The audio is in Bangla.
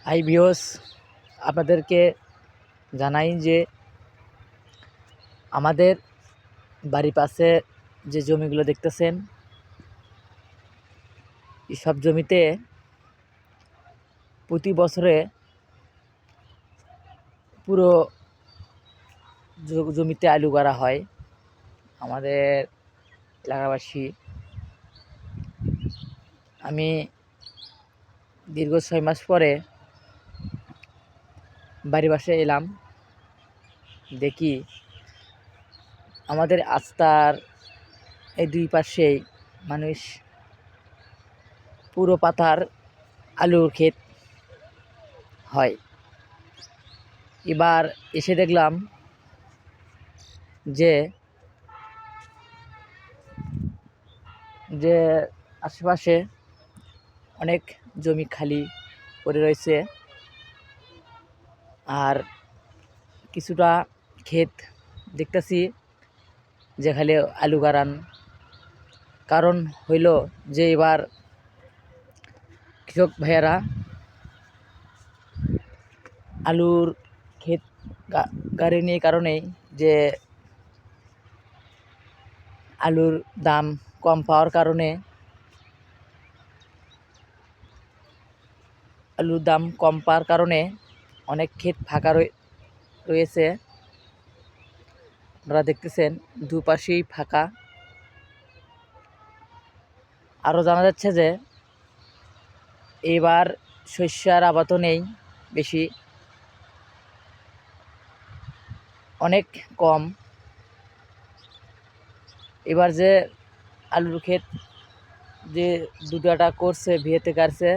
হাই ভিউয়ার্স, আপনাদেরকে জানাই যে আমাদের বাড়ির পাশে যে জমিগুলো দেখতেছেন, এসব জমিতে প্রতি বছরে পুরো জমিতে আলু করা হয়। আমাদের এলাকাবাসী, আমি দীর্ঘ 6 মাস পরে বাড়ির পাশে এলাম। দেখি আমাদের রাস্তার এই দুই পাশেই মানুষ পুরো পাতার আলুর ক্ষেত হয়। এবার এসে দেখলাম যে যে আশেপাশে অনেক জমি খালি পড়ে রয়েছে, আর কিছুটা ক্ষেত দেখতেছি যেখানে আলু গাড়ান। কারণ হইল যে এবার কৃষক ভাইয়েরা আলুর ক্ষেত গাড়েনি কারণেই যে আলুর দাম কম পাওয়ার কারণে অনেক ক্ষেত ফাঁকা রয়েছে। আপনারা দেখতেছেন দুপাশেই ফাঁকা। আরও জানা যাচ্ছে যে এবার শস্যের আবাদও নেই বেশি, অনেক কম। এবার যে আলুর ক্ষেত যে দুটাটা করছে ভিয়েতে কাটছে,